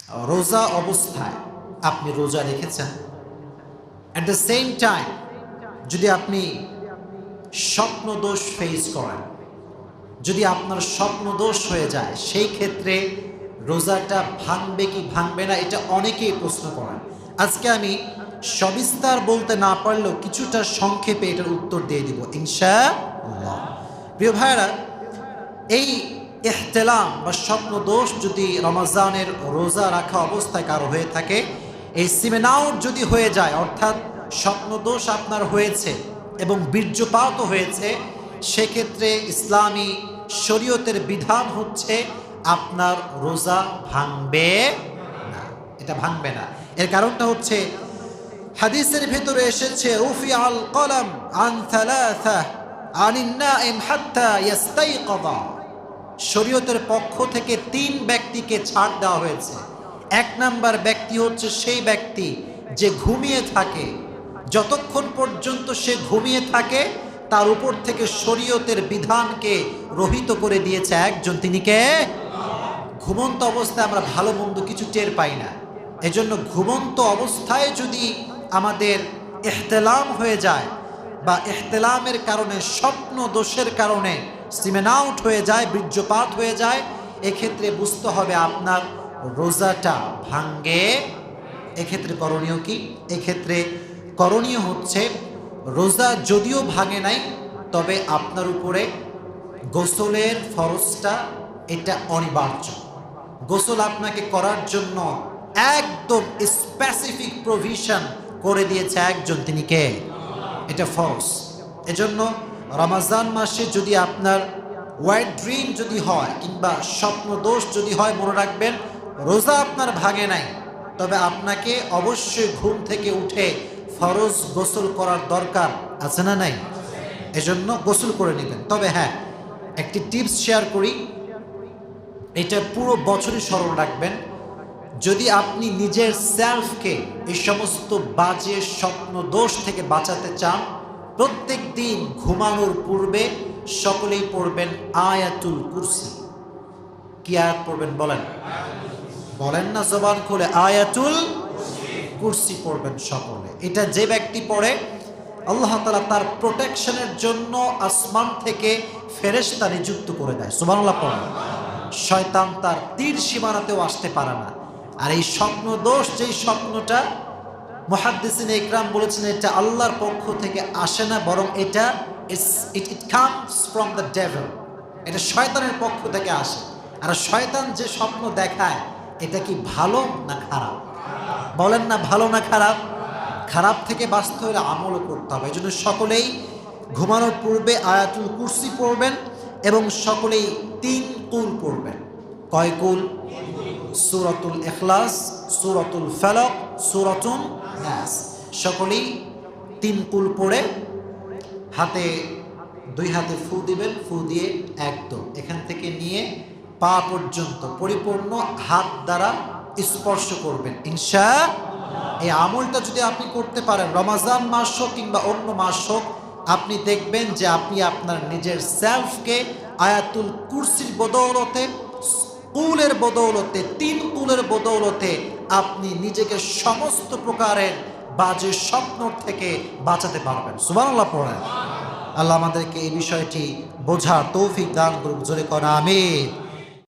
রোজা অবস্থায় আপনি রোজা রেখেছেন, অ্যাট দ্য সেম টাইম যদি আপনি স্বপ্নদোষ ফেস করেন, যদি আপনার স্বপ্নদোষ হয়ে যায়, সেই ক্ষেত্রে রোজাটা ভাঙবে কি ভাঙবে না, এটা অনেকেই প্রশ্ন করেন। আজকে আমি সবিস্তার বলতে না পারলেও কিছুটা সংক্ষেপে এটার উত্তর দিয়ে দিব ইনশাআল্লাহ। প্রিয় ভাইরা, এই ইহতিলাম বা স্বপ্নদোষ যদি রমজানের রোজা রাখা অবস্থায় কারো হয়ে থাকে, এই সিমেন আউট যদি হয়ে যায়, অর্থাৎ স্বপ্নদোষ আপনার হয়েছে এবং বীর্যপাতও হয়েছে, সেক্ষেত্রে ইসলামী শরীয়তের বিধান হচ্ছে আপনার রোজা ভাঙবে না, এটা ভাঙবে না। এর কারণটা হচ্ছে হাদিসের ভেতরে এসেছে, রুফি আল কলম আন থালাথা আনিন নাইম হাত্তা ইয়াস্তাইকাযা। শরীয়তের পক্ষ থেকে 3 ব্যক্তিকে ছাড় দেওয়া হয়েছে। 1 নাম্বার ব্যক্তি হচ্ছে সেই ব্যক্তি যে ঘুমিয়ে থাকে, যতক্ষণ পর্যন্ত সে ঘুমিয়ে থাকে তার উপর থেকে শরীয়তের বিধানকে রহিত করে দিয়েছে একজন, তিনি কে? ঘুমন্ত অবস্থায় আমরা ভালো মন্দ কিছু টের পাই না। এজন্য ঘুমন্ত অবস্থায় যদি আমাদের ইহতিলাম হয়ে যায় বা ইহতিলামের কারণে স্বপ্ন দোষের কারণে সিমেন আউট হয়ে যায়, বীর্যপাত হয়ে যায়, এক্ষেত্রে বুঝতে হবে আপনার রোজাটা ভাঙ্গে। এক্ষেত্রে করণীয় কি? এক্ষেত্রে করণীয় হচ্ছে, রোজা যদিও ভাঙে নাই, তবে আপনার উপরে গোসলের ফরজটা এটা অনিবার্য। গোসল আপনাকে করার জন্য একদম স্পেসিফিক প্রভিশন করে দিয়েছে একজন, তিনি কে? এটা ফরজ। এজন্য রমজান মাসে যদি আপনার ওয়াইট ড্রিম যদি হয় কিংবা স্বপ্নদোষ যদি হয়, মনে রাখবেন রোজা আপনার ভাঙে নাই, তবে আপনাকে অবশ্যই ঘুম থেকে উঠে ফরজ গোসল করার দরকার আছে না নাই? এজন্য গোসল করে নেবেন। তবে হ্যাঁ, একটি টিপস শেয়ার করি, এটা পুরো বছরই স্মরণ রাখবেন। যদি আপনি নিজের সেলফকে এই সমস্ত বাজে স্বপ্ন দোষ থেকে বাঁচাতে চান, প্রত্যেক দিন ঘুমানোর পূর্বে সকলেই পড়বেন আয়াতুল কুরসি। কি আয়াত পড়বেন বলেন? বলেন না জবান খুলে, আয়াতুল কুরসি পড়বেন সকলে। এটা যে ব্যক্তি পড়ে, আল্লাহ তাআলা তার প্রোটেকশনের জন্য আসমান থেকে ফেরেশতা নিযুক্ত করে দেয়। সুবহানাল্লাহ পড়েন। শয়তান তার তীর সীমানাতেও আসতে পারে না। আর এই স্বপ্ন দোষ, যেই স্বপ্নটা মুহাদ্দিসিন ইকরাম বলেছেন এটা আল্লাহর পক্ষ থেকে আসে না, বরং এটা it comes from the devil, এটা শয়তানের পক্ষ থেকে আসে। আর শয়তান যে স্বপ্ন দেখায়, এটা কি ভালো না খারাপ? বলেন না, ভালো না খারাপ? খারাপ থেকে বাঁচতে হলে আমলও করতে হবে। এই জন্য সকলেই ঘুমানোর পূর্বে আয়াতুল কুরসি পড়বেন এবং সকলেই 3 কুল পড়বেন। কয় কুল? সূরাতুল ইখলাস, সূরাতুল ফালাক, সূরাতুন নাস। সকলেই 3 কুল পড়ে হাতে 2 হাতে ফু দিবেন। ফু দিয়ে একদম এখান থেকে নিয়ে পা পর্যন্ত পরিপূর্ণ হাত দ্বারা স্পর্শ করবেন ইনশাআল্লাহ। এই আমলটা যদি আপনি করতে পারেন, রমজান মাস হোক কিংবা অন্য মাস হোক, আপনি দেখবেন যে আপনি আপনার নিজের সেলফকে আয়াতুল কুরসির বদৌলতে, কুলের বদৌলতে, 3 কুলের বদৌলতে আপনি নিজেকে সমস্ত প্রকারের বাজে স্বপ্ন থেকে বাঁচাতে পারবেন। সুবহানাল্লাহ পড়েন। আল্লাহ আমাদেরকে এই বিষয়টি বোঝার তৌফিক দান করুন। জোরে কর আমিন।